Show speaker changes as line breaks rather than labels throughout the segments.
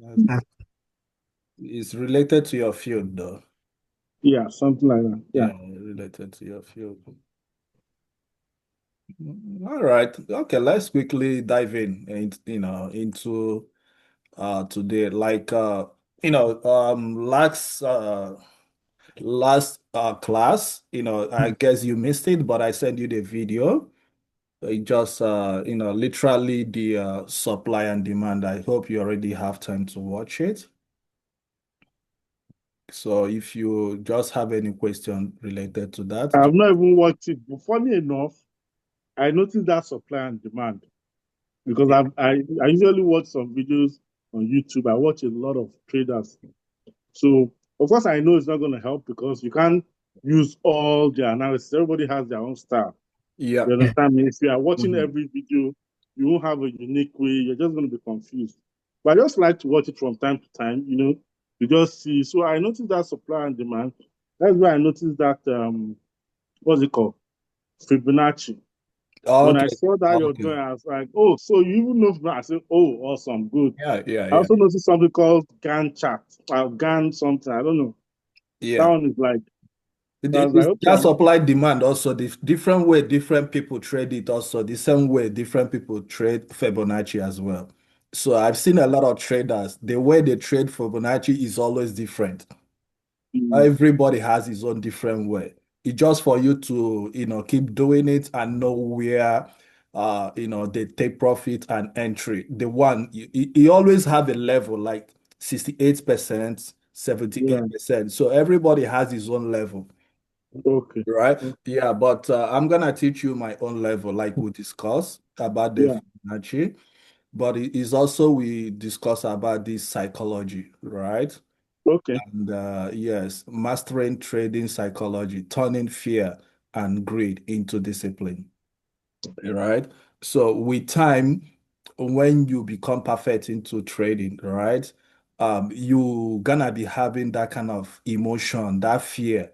Uh,
It's related to your field, though.
Yeah, something like that. Yeah.
Yeah, related to your field. All right. Okay, let's quickly dive into today. Like last class, I guess you missed it, but I sent you the video. It just literally the supply and demand. I hope you already have time to watch it. So if you just have any question related to that,
I've not even watched it, but funny enough, I noticed that supply and demand because I usually watch some videos on YouTube. I watch a lot of traders. So of course I know it's not going to help because you can't use all the analysis. Everybody has their own style.
yeah.
You understand me? If you are watching
Mhm.
every video, you won't have a unique way. You're just going to be confused. But I just like to watch it from time to time, to just see. So I noticed that supply and demand. That's why I noticed that, what's it called? Fibonacci. When I
Okay.
saw that you're
Okay.
doing, I was like, oh, so you even know Fibonacci. I said, oh, awesome, good.
Yeah, yeah,
I
yeah.
also noticed something called Gann chart, Gann something. I don't know. That
Yeah.
one is like, so I was like,
It's
okay,
that supply demand also the different way different people trade it also the same way different people trade Fibonacci as well. So I've seen a lot of traders, the way they trade Fibonacci is always different.
mm,
Everybody has his own different way. It's just for you to, keep doing it and know where, they take profit and entry. The one, you always have a level like 68%,
yeah,
78%. So everybody has his own level,
okay,
right?
okay,
Yeah, but I'm gonna teach you my own level, like we discussed about the
yeah,
Fibonacci, but it is also we discuss about this psychology, right?
okay,
And yes, mastering trading psychology, turning fear and greed into discipline, right? So with time, when you become perfect into trading, right? You gonna be having that kind of emotion, that fear.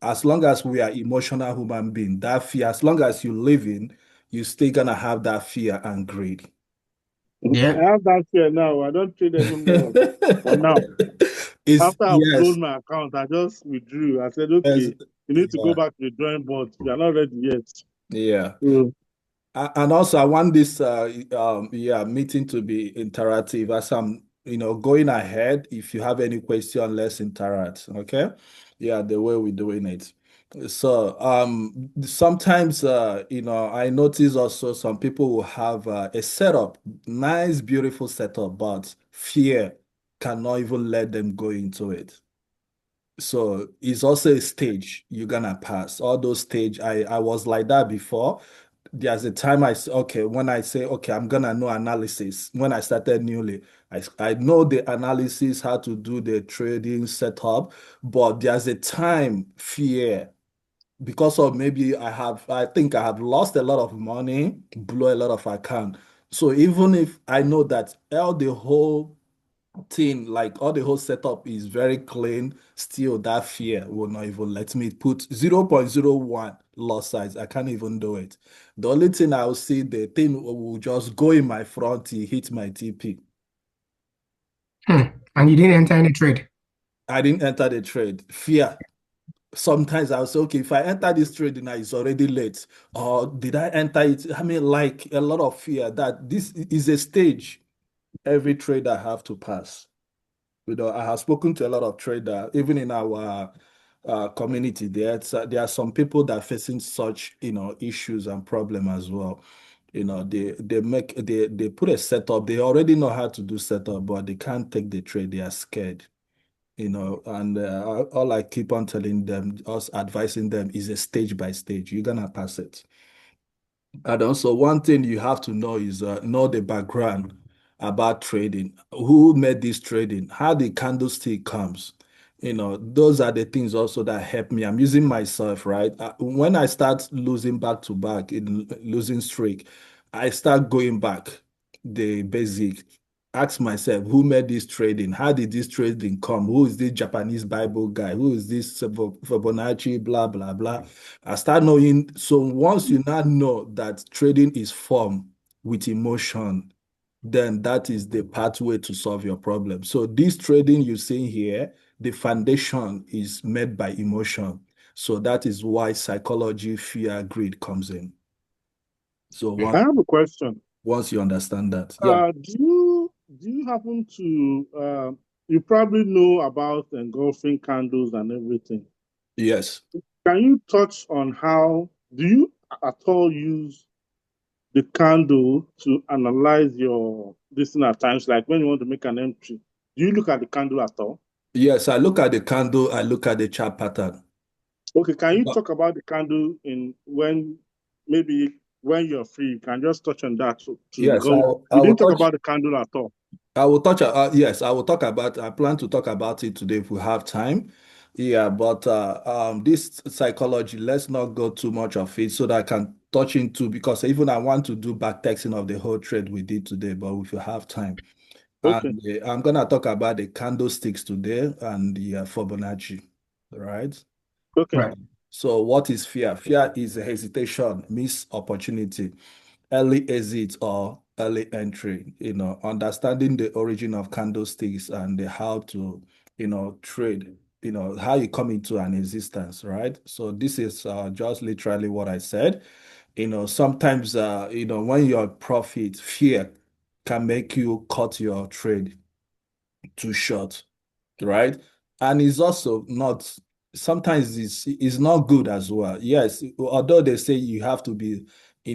As long as we are emotional human being, that fear, as long as you live in, you still gonna have that fear and greed.
I yeah. have that fear now. I don't trade anymore. For now,
It's
after I've
yes,
closed my account, I just withdrew. I said,
yes,
okay, you need to go
yeah,
back to the drawing board. You are not ready yet.
yeah.
So,
And also, I want this meeting to be interactive. As I'm, going ahead, if you have any question, let's interact. Okay? Yeah, the way we're doing it. So, sometimes, I notice also some people will have a setup, nice, beautiful setup, but fear cannot even let them go into it. So it's also a stage you're gonna pass. All those stage, I was like that before. There's a time okay, when I say, okay, I'm gonna know analysis. When I started newly, I know the analysis, how to do the trading setup, but there's a time fear because of maybe I think I have lost a lot of money, blow a lot of account. So even if I know that all the whole thing, like all the whole setup is very clean, still that fear will not even let me put 0.01 loss size. I can't even do it. The only thing I'll see, the thing will just go in my front, it hit my TP.
hmm. And you didn't enter any trade.
I didn't enter the trade. Fear. Sometimes I'll say, okay, if I enter this trade now, it's already late. Or did I enter it? I mean, like a lot of fear that this is a stage every trader have to pass. I have spoken to a lot of traders, even in our community. There are some people that are facing such, issues and problem as well. They put a setup. They already know how to do setup, but they can't take the trade. They are scared. And all I keep on telling them, us advising them, is a stage by stage. You're gonna pass it. And also, one thing you have to know is know the background about trading. Who made this trading? How the candlestick comes. Those are the things also that help me. I'm using myself, right? When I start losing back to back in losing streak, I start going back the basic. Ask myself, who made this trading? How did this trading come? Who is this Japanese Bible guy? Who is this Fibonacci? Blah blah blah. I start knowing. So once you now know that trading is formed with emotion, then that is the pathway to solve your problem. So this trading you see here, the foundation is made by emotion. So that is why psychology, fear, greed comes in. So
I have a question.
once you understand that, yeah.
Do you happen to you probably know about engulfing candles and everything?
Yes.
Can you touch on how do you at all use the candle to analyze your this thing at times, like when you want to make an entry? Do you look at the candle at all?
Yes, I look at the candle, I look at the chart pattern.
Okay, can you talk about the candle in when maybe when you're free? You can just touch on that
Yes,
because
I
we
will
didn't talk
touch.
about the candle at all.
I will touch. Yes, I will talk about. I plan to talk about it today if we have time. Yeah, but this psychology, let's not go too much of it so that I can touch into because even I want to do back texting of the whole trade we did today, but if you have time,
Okay,
and I'm gonna talk about the candlesticks today and the Fibonacci, right?
okay,
Right.
So, what is fear? Fear is a hesitation, missed opportunity, early exit or early entry. Understanding the origin of candlesticks and how to, trade. How you come into an existence, right? So this is just literally what I said. Sometimes when you're profit, fear can make you cut your trade too short, right? And it's also not sometimes it's not good as well. Yes, although they say you have to be,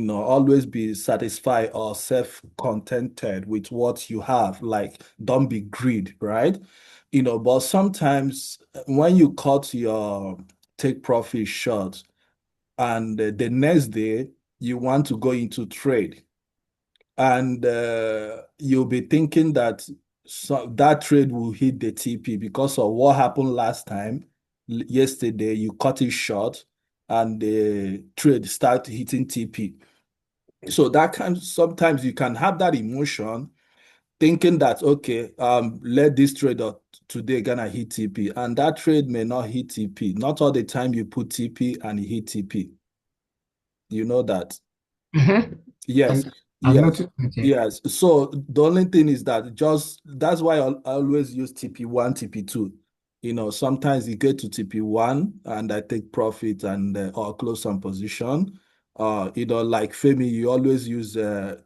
always be satisfied or self-contented with what you have, like don't be greed, right? But sometimes when you cut your take profit short and the next day you want to go into trade and you'll be thinking that that trade will hit the TP because of what happened last time. Yesterday, you cut it short and the trade start hitting TP. So that kind sometimes you can have that emotion thinking that okay, let this trade today gonna hit TP, and that trade may not hit TP. Not all the time you put TP and it hit TP. You know that.
Mm-hmm.
Yes,
I've
yes,
noticed that, yeah.
yes. So the only thing is that just that's why I always use TP1, TP2. Sometimes you get to TP1 and I take profit and or close some position. Like Femi, you always use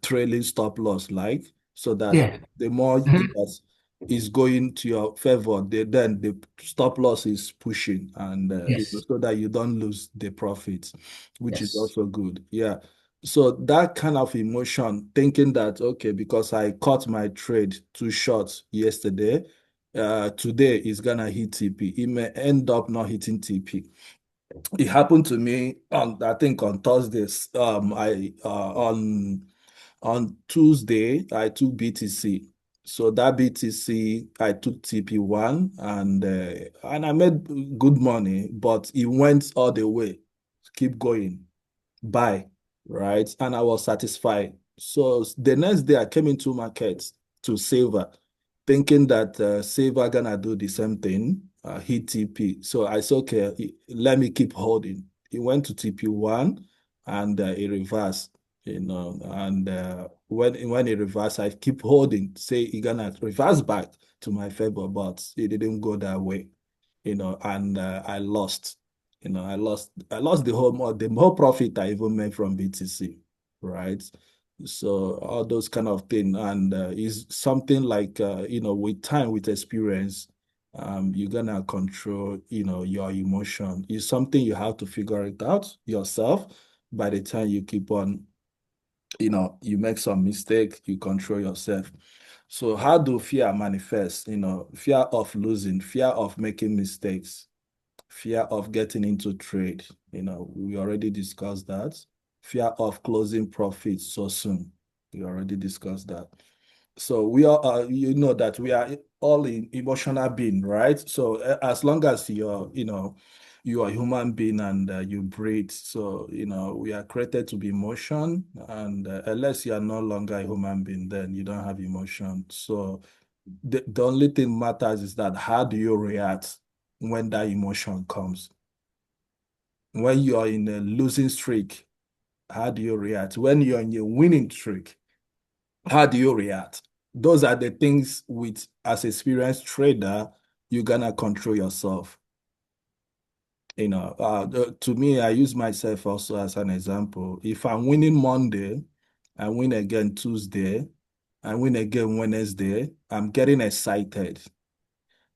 trailing stop loss, like so that
Yeah.
the more
Mm-hmm.
it is going to your favor, then the stop loss is pushing and
Yes.
so that you don't lose the profit, which is
Yes.
also good. Yeah. So that kind of emotion, thinking that, okay, because I caught my trade too short yesterday, today is gonna hit TP. It may end up not hitting TP. It happened to me on, I think on Thursdays. I on Tuesday I took BTC. So that BTC I took TP1 and I made good money, but it went all the way. Keep going buy, right? And I was satisfied. So the next day I came into market to Silver, thinking that Silver gonna do the same thing, hit TP. So I said, okay, let me keep holding. It went to TP1 and it reversed, and when it reversed, I keep holding, say it gonna reverse back to my favor, but it didn't go that way, and I lost. I lost the whole profit I even made from BTC, right? So all those kind of thing, and is something like with time, with experience, you're gonna control, your emotion. It's something you have to figure it out yourself. By the time you keep on, you make some mistake, you control yourself. So how do fear manifest? Fear of losing, fear of making mistakes, fear of getting into trade. We already discussed that. Fear of closing profits so soon. We already discussed that. So we are, that we are all in emotional being, right? So as long as you are a human being and you breathe, so we are created to be emotion, and unless you are no longer a human being, then you don't have emotion. So the only thing matters is that how do you react when that emotion comes? When you are in a losing streak, how do you react? When you're in a winning streak, How do you react? Those are the things with as experienced trader, you're gonna control yourself. To me, I use myself also as an example. If I'm winning Monday, I win again Tuesday, I win again Wednesday, I'm getting excited.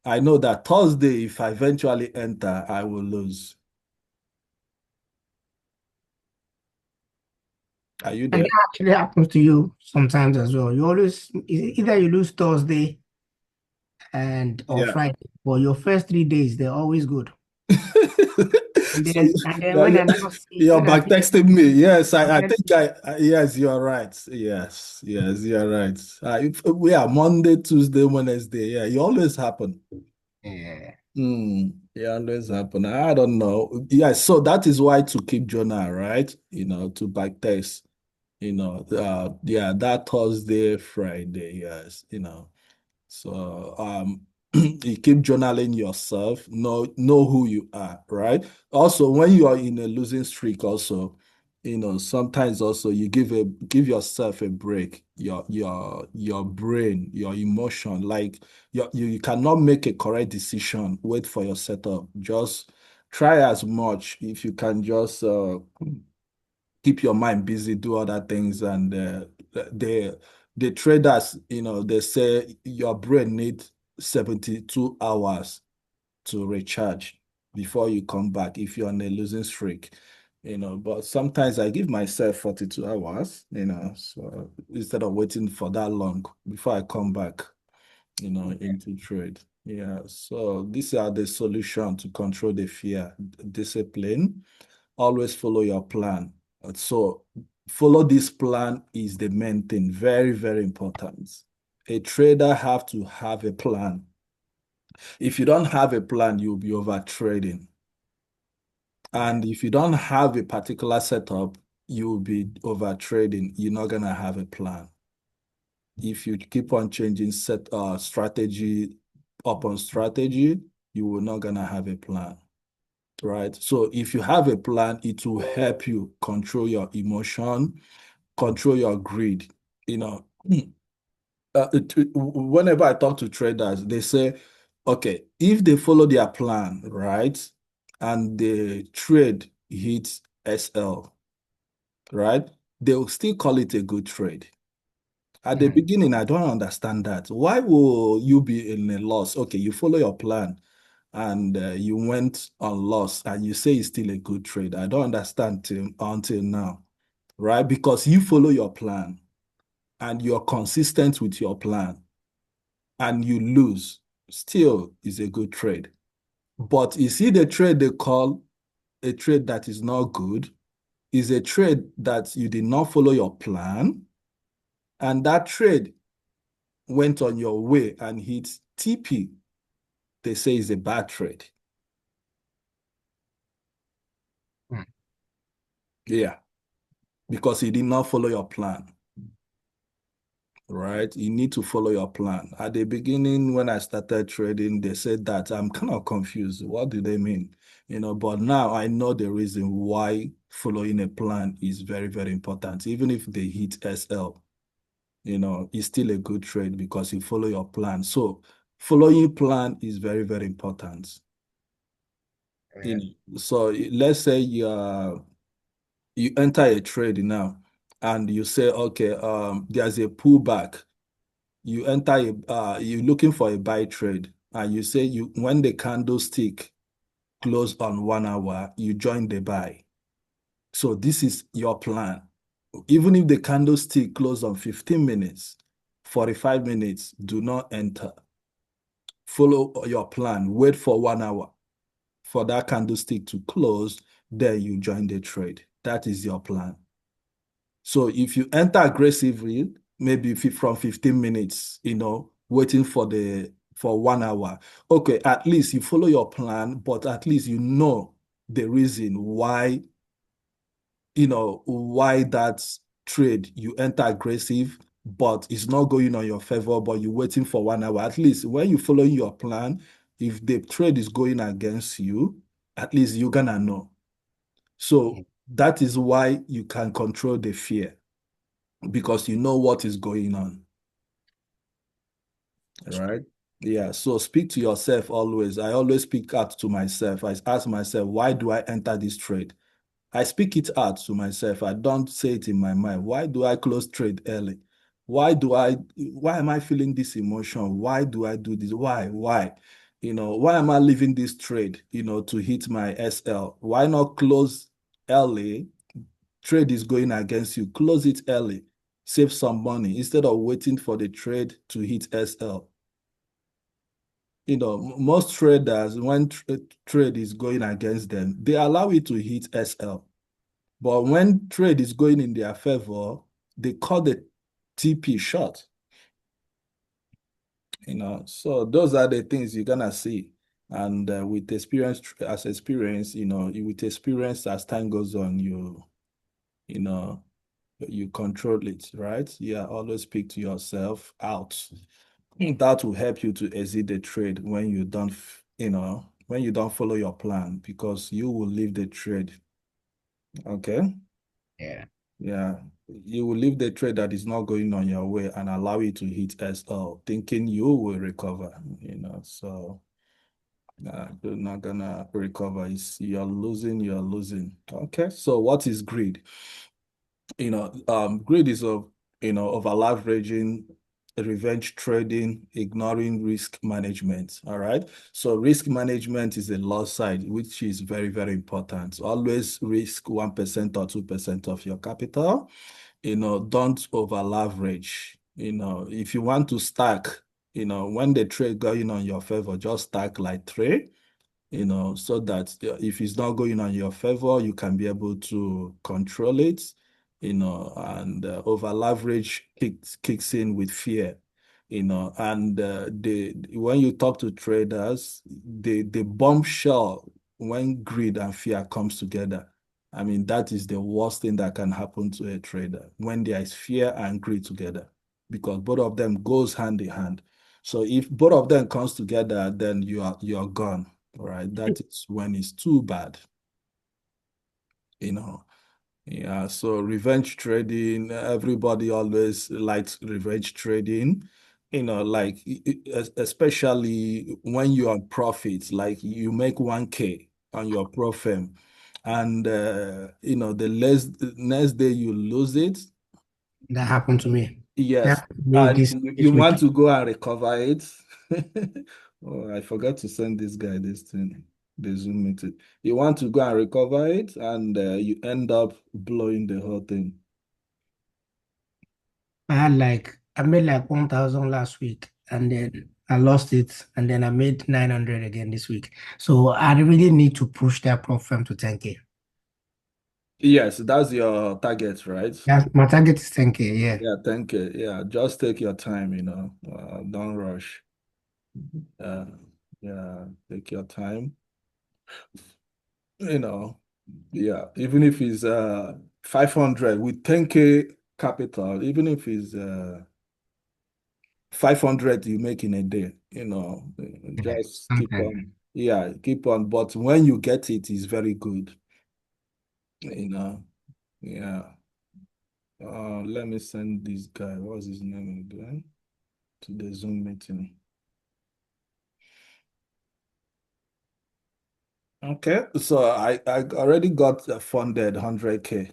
I know that Thursday, if I eventually enter, I will lose. Are you
And
there?
that actually happens to you sometimes as well. You always either you lose Thursday and or
Yeah.
Friday, but your first 3 days they're always good. And
So
then when I now see
you're
when I
back
see
texting me. Yes,
I'm
I
just
think yes, you're right. Yes, you're right. We are Monday, Tuesday, Wednesday. Yeah, you always happen.
yeah.
Yeah, always happen. I don't know. Yeah, so that is why to keep journal, right? To back test, yeah, that Thursday, Friday, yes, So you keep journaling yourself, know who you are, right? Also, when you are in a losing streak, also, sometimes also you give yourself a break, your brain, your emotion, like you cannot make a correct decision, wait for your setup. Just try as much if you can just keep your mind busy, do other things, and the traders, they say your brain needs 72 hours to recharge before you come back if you're on a losing streak. But sometimes I give myself 42 hours, so instead of waiting for that long before I come back, into trade. Yeah, so these are the solution to control the fear. Discipline, always follow your plan. So follow this plan is the main thing. Very, very important. A trader have to have a plan. If you don't have a plan, you'll be over trading. And if you don't have a particular setup, you'll be over trading. You're not gonna have a plan. If you keep on changing strategy upon strategy, you will not gonna have a plan. Right? So if you have a plan, it will help you control your emotion, control your greed. Whenever I talk to traders, they say, okay, if they follow their plan, right, and the trade hits SL, right, they'll still call it a good trade. At the
Mm.
beginning, I don't understand that. Why will you be in a loss? Okay, you follow your plan and you went on loss and you say it's still a good trade. I don't understand until now, right? Because you follow your plan and you're consistent with your plan and you lose, still is a good trade. But you see the trade they call a trade that is not good is a trade that you did not follow your plan and that trade went on your way and hit TP. They say is a bad trade.
Mm.
Yeah, because you did not follow your plan. Right? You need to follow your plan. At the beginning, when I started trading, they said that I'm kind of confused. What do they mean? But now I know the reason why following a plan is very, very important. Even if they hit SL, it's still a good trade because you follow your plan. So following plan is very, very important.
Yeah.
So let's say you enter a trade now and you say, okay, there's a pullback. You're looking for a buy trade and you say when the candlestick close on 1 hour, you join the buy. So this is your plan. Even if the candlestick close on 15 minutes, 45 minutes, do not enter. Follow your plan. Wait for 1 hour for that candlestick to close, then you join the trade. That is your plan. So if you enter aggressively, maybe from 15 minutes, waiting for 1 hour, okay, at least you follow your plan, but at least you know the reason why that trade you enter aggressive, but it's not going on your favor, but you're waiting for 1 hour. At least when you follow your plan, if the trade is going against you, at least you're gonna know. So that is why you can control the fear. because you know what is going on. Right? Yeah. So speak to yourself always. I always speak out to myself. I ask myself, why do I enter this trade? I speak it out to myself. I don't say it in my mind. Why do I close trade early? Why am I feeling this emotion? Why do I do this? Why? Why am I leaving this trade, to hit my SL? Why not close early? Trade is going against you. Close it early. Save some money instead of waiting for the trade to hit SL. Most traders, when trade is going against them, they allow it to hit SL. But when trade is going in their favor, they call the TP short. So those are the things you're gonna see. And with experience, with experience as time goes on, you control it, right? Yeah, always speak to yourself out. That will help you to exit the trade when you don't follow your plan, because you will leave the trade. Okay.
Yeah.
Yeah, you will leave the trade that is not going on your way and allow it to hit SL, thinking you will recover. So you're not gonna recover. You're losing. Okay, so what is greed? Greed is over leveraging, revenge trading, ignoring risk management. All right. So risk management is the loss side, which is very, very important. Always risk 1% or 2% of your capital. Don't over leverage. If you want to stack, when the trade going on your favor, just stack like 3, so that if it's not going on your favor, you can be able to control it, and over leverage kicks in with fear, and when you talk to traders, the bombshell when greed and fear comes together. I mean, that is the worst thing that can happen to a trader, when there is fear and greed together, because both of them goes hand in hand. So if both of them comes together, then you're gone. Right, that is when it's too bad. Yeah, so revenge trading, everybody always likes revenge trading, like especially when you're on profits, like you make 1K on your pro firm, and the next day you lose it.
That happened to me.
Yes,
Me
and
this
you
week.
want to go and recover it. Oh, I forgot to send this guy this thing, the Zoom meeting. You want to go and recover it, and you end up blowing the whole thing.
I made like 1,000 last week, and then I lost it, and then I made 900 again this week. So I really need to push that prop firm to 10K.
Yes, that's your target, right?
My target is 10K, yeah.
Yeah, 10K. Yeah, just take your time, don't rush. Yeah, take your time. Yeah, even if it's 500 with 10K capital, even if it's 500 you make in a day,
Yeah,
just keep
sometimes.
on. Yeah, keep on. But when you get it, it's very good. Yeah. Let me send this guy, what's his name again, to the Zoom meeting. Okay, so I already got funded 100K,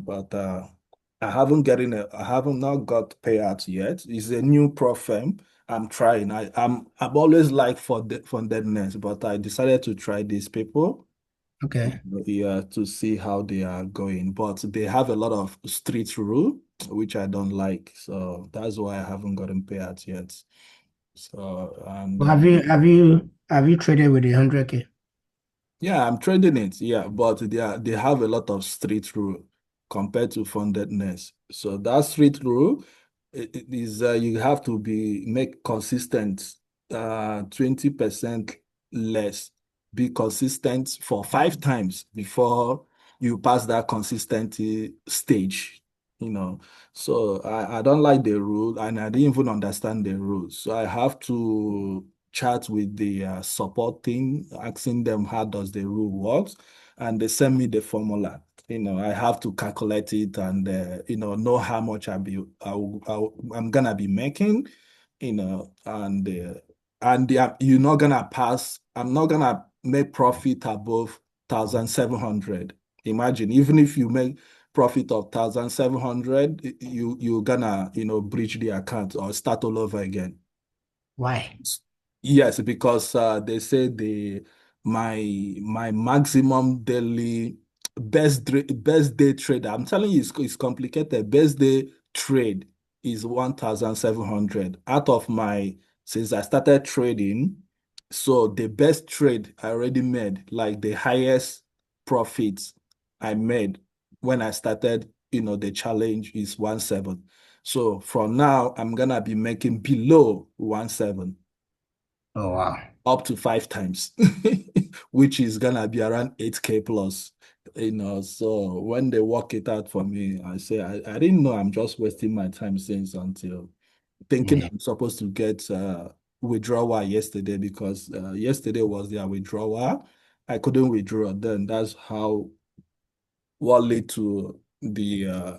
but I have not got payout yet. It's a new prop firm. I'm trying. I'm always like for the fundedness, but I decided to try these people.
Okay.
Yeah, to see how they are going. But they have a lot of street rule, which I don't like. So that's why I haven't gotten payouts yet. So, and
Well, have you traded with 100K?
yeah, I'm trading it. Yeah, but they have a lot of street rule compared to fundedness. So that street rule it is you have to make consistent 20% less. Be consistent for 5 times before you pass that consistency stage. So I don't like the rule, and I didn't even understand the rules. So I have to chat with the support team, asking them how does the rule works, and they send me the formula. I have to calculate it and know how much I'm gonna be making, you're not gonna pass. I'm not gonna make profit above 1,700. Imagine, even if you make profit of 1,700, you're gonna breach the account or start all over again.
Why?
Yes, because they say my maximum daily best day trade. I'm telling you, it's complicated. Best day trade is 1,700 out of my since I started trading. So the best trade I already made, like the highest profits I made when I started, the challenge is 1,700. So from now, I'm gonna be making below 1,700
Oh, wow.
up to 5 times, which is gonna be around 8K plus. So when they work it out for me, I say I didn't know. I'm just wasting my time since until thinking
Yeah.
I'm supposed to get withdrawal yesterday because yesterday was their withdrawal. I couldn't withdraw. Then that's how what led to the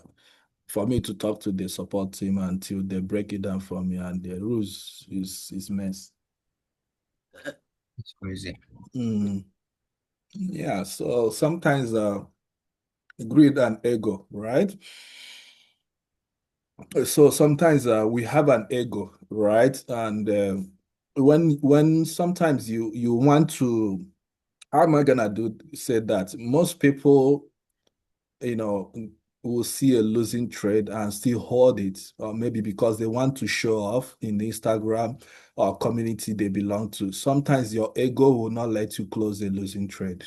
for me to talk to the support team until they break it down for me, and the rules is mess.
It's crazy.
Mm. Yeah, so sometimes greed and ego, right? So sometimes we have an ego, right? And when sometimes you want to, how am I gonna say that? Most people, you know, will see a losing trade and still hold it, or maybe because they want to show off in Instagram or community they belong to. Sometimes your ego will not let you close a losing trade.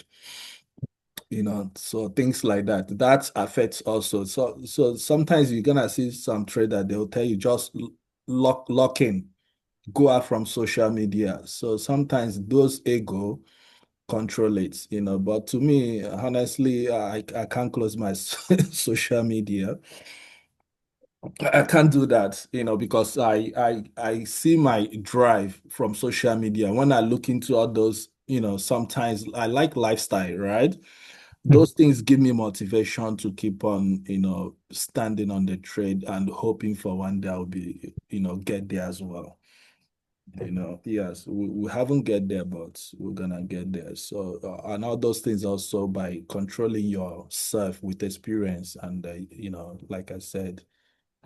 So things like that affects also. So sometimes you're gonna see some trader, they'll tell you just lock in, go out from social media. So sometimes those ego control it, but to me, honestly, I can't close my social media. I can't do that, because I see my drive from social media when I look into all those, sometimes I like lifestyle, right? Those things give me motivation to keep on, standing on the trade and hoping for one day I'll be, get there as well. Yes, we haven't get there, but we're gonna get there. So, and all those things also by controlling yourself with experience, and like I said,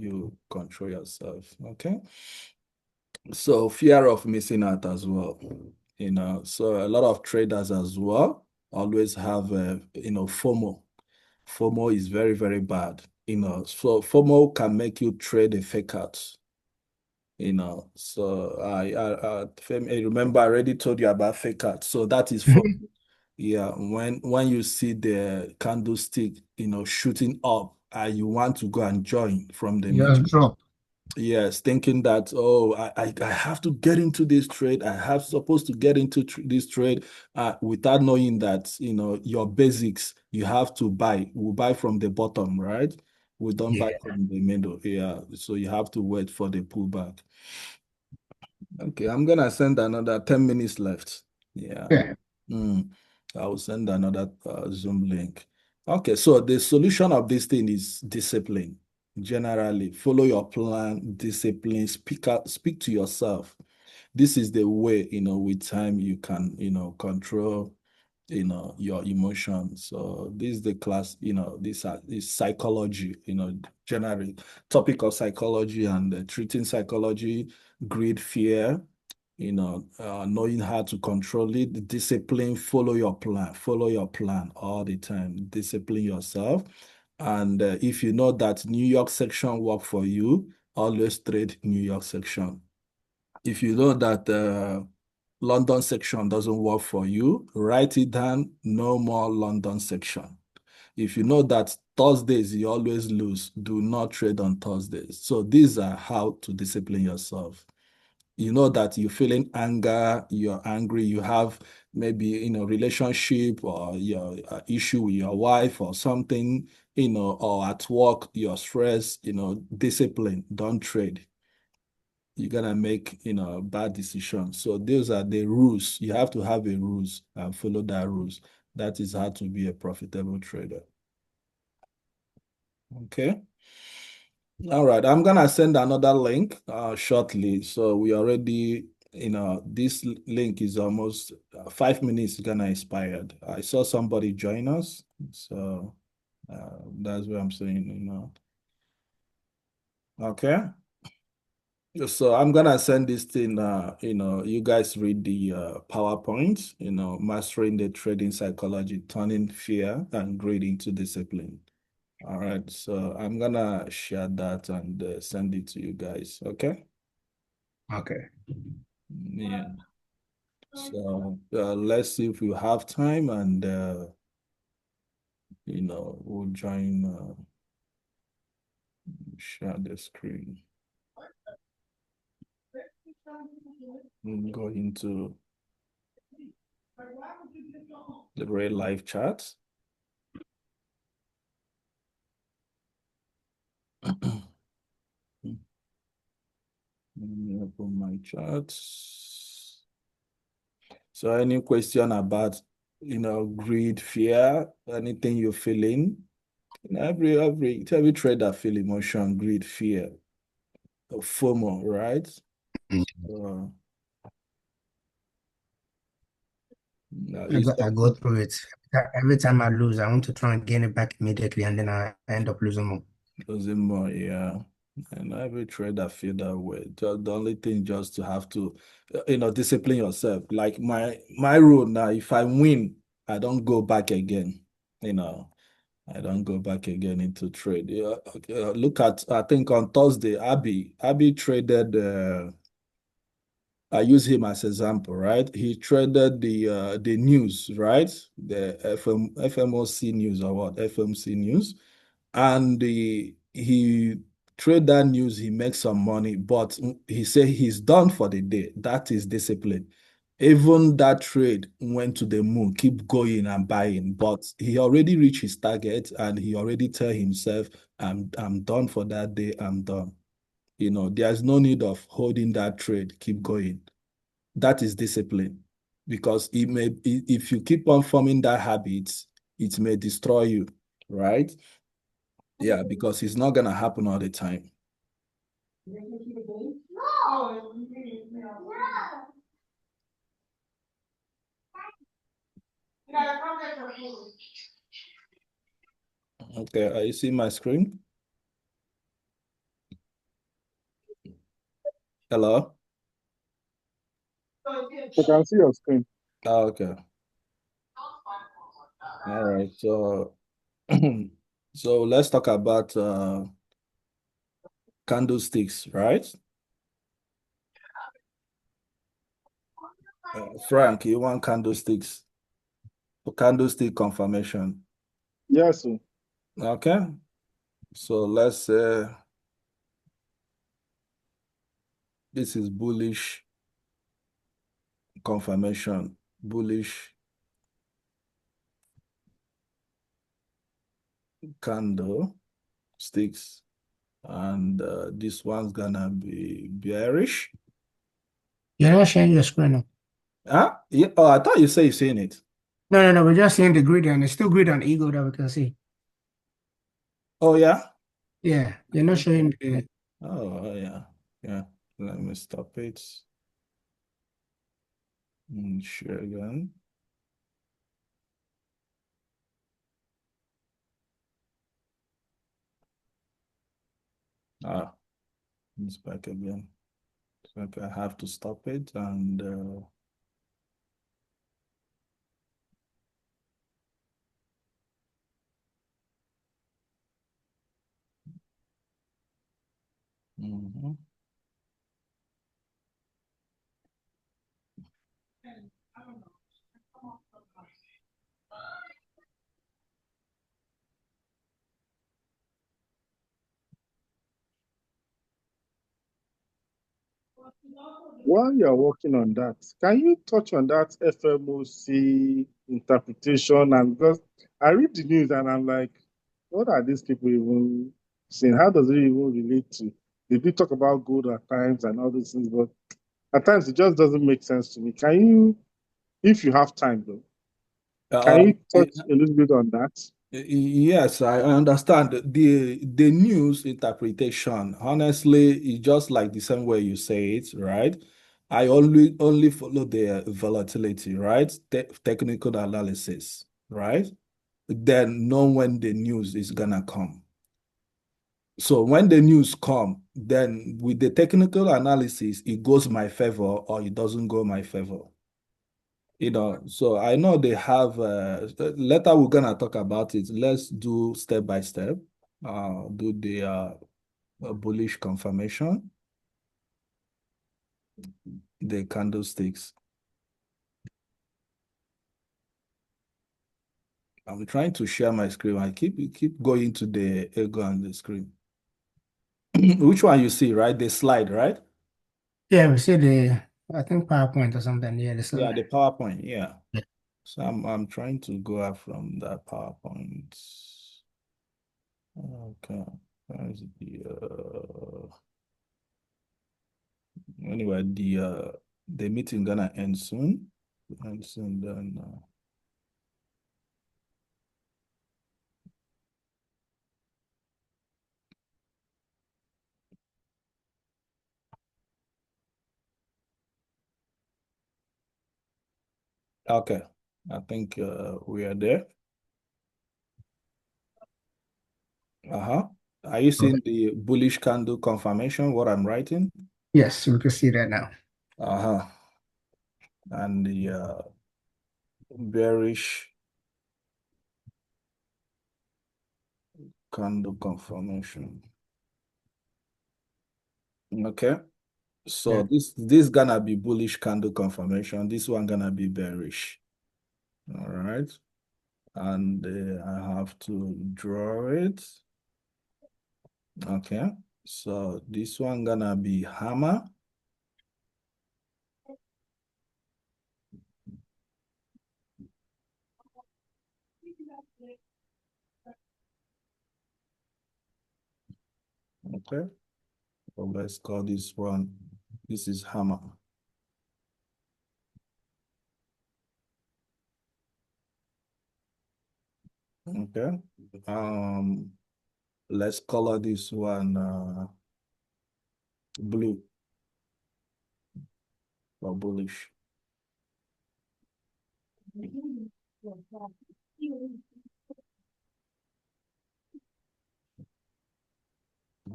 you control yourself. Okay. So fear of missing out as well. So a lot of traders as well always have FOMO. FOMO is very, very bad. So FOMO can make you trade a fake out. So I remember I already told you about fake out. So that is for yeah, when you see the candlestick, shooting up, and you want to go and join from the middle.
Just drop.
Yes, thinking that, oh, I have to get into this trade. I have supposed to get into this trade without knowing that, your basics, you have to buy. We buy from the bottom, right? We don't buy
Yeah.
from the middle. Yeah, so you have to wait for the pullback. Okay, I'm gonna send another 10 minutes left. Yeah.
Yeah.
I will send another Zoom link. Okay, so the solution of this thing is discipline. Generally, follow your plan, discipline, speak to yourself. This is the way, with time you can, control, your emotions. So this is the class, this psychology, generally topic of psychology and treating psychology, greed, fear, knowing how to control it, discipline, follow your plan all the time, discipline yourself. And if you know that New York section work for you, always trade New York section. If you know that London section doesn't work for you, write it down, no more London section. If you know that Thursdays you always lose, do not trade on Thursdays. So these are how to discipline yourself. You know that you're feeling anger, you're angry, you have maybe relationship or your issue with your wife or something, or at work you're stressed, discipline, don't trade. You're gonna make bad decisions. So those are the rules. You have to have a rules and follow that rules. That is how to be a profitable trader. Okay. All right. I'm gonna send another link shortly. So we already, this link is almost 5 minutes gonna expire. I saw somebody join us. So that's what I'm saying, Okay. So I'm gonna send this thing, you guys read the PowerPoint, mastering the trading psychology, turning fear and greed into discipline. All right, so I'm gonna share that and send it to you guys, okay?
Okay.
Yeah. So let's see if we have time and we'll join share the screen. We'll go into the real life chat. Let me open my charts. So any question about, greed, fear, anything you're feeling? Every trader feel emotion, greed, fear, FOMO, right? Uh,
I go through it. Every time I lose, I want to try and gain it back immediately, and then I end up losing more.
losing more, yeah. And every trader feel that way. The only thing just to have to, discipline yourself. Like my rule now, if I win, I don't go back again. I don't go back again into trade. Yeah, look at, I think on Thursday, Abby traded. I use him as example, right? He traded the news, right? The FMOC news or what? FMC news, and he trade that news. He makes some money, but he said he's done for the day. That is discipline. Even that trade went to the moon, keep going and buying, but he already reached his target and he already tell himself, I'm done for that day, I'm done. There's no need of holding that trade, keep going. That is discipline. Because if you keep on forming that habit, it may destroy you, right? Yeah, because it's not gonna happen all the time. Okay, are you seeing my screen? Hello?
I can see your screen.
Oh, okay. All right. So so let's talk about candlesticks, right? Frank, you want candlesticks? Candlestick confirmation.
Yes, sir.
Okay. So let's say this is bullish confirmation, bullish candle sticks, and this one's gonna be bearish.
You're not sharing your screen now.
Huh? Yeah. Oh, I thought you said you've seen it.
No. We're just seeing the grid, and it's still grid on Eagle that we can see.
Oh yeah.
Yeah, you're not showing the.
Oh yeah. Yeah. Let me stop it. Share again. Ah, it's back again. So I have to stop it and mhm.
While you're working on that, can you touch on that FMOC interpretation? And because I read the news and I'm like, what are these people even saying? How does it even relate to? They do talk about gold at times and all these things, but at times it just doesn't make sense to me. Can you, if you have time though, can you touch a little bit on that?
Yes, I understand. The news interpretation, honestly, is just like the same way you say it, right? I only follow the volatility, right? Technical analysis, right? Then know when the news is gonna come. So when the news come, then with the technical analysis, it goes my favor or it doesn't go my favor. So I know they have later we're gonna talk about it. Let's do step by step. Do the bullish confirmation, the candlesticks. I'm trying to share my screen. I keep going to the ego on the screen. Which one you see, right? The slide, right?
Yeah, we see I think PowerPoint or something. Yeah, the
Yeah,
slide.
the PowerPoint. Yeah.
Yeah.
So I'm trying to go out from that PowerPoint. Okay. Where's anyway, the meeting gonna end soon. And soon then okay. I think we are there. Uh-huh. Are you seeing the bullish candle confirmation, what I'm writing?
Yes, we can see that now.
Uh-huh. And the bearish candle confirmation. Okay. So
Yeah.
this gonna be bullish candle confirmation. This one gonna be bearish. All right. And I have to draw it. Okay. So this one gonna be hammer. Okay. So let's call this one. This is hammer. Okay. Let's color this one blue or bullish.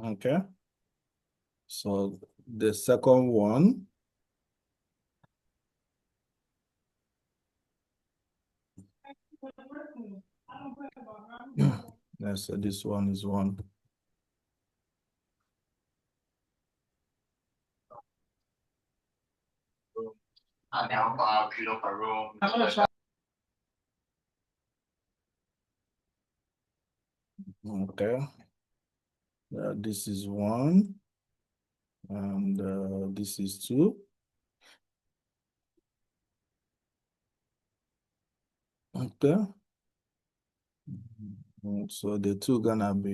Okay. So the second one. Let's say this one is one. Okay. This is one. And this is two. Okay. So the two gonna be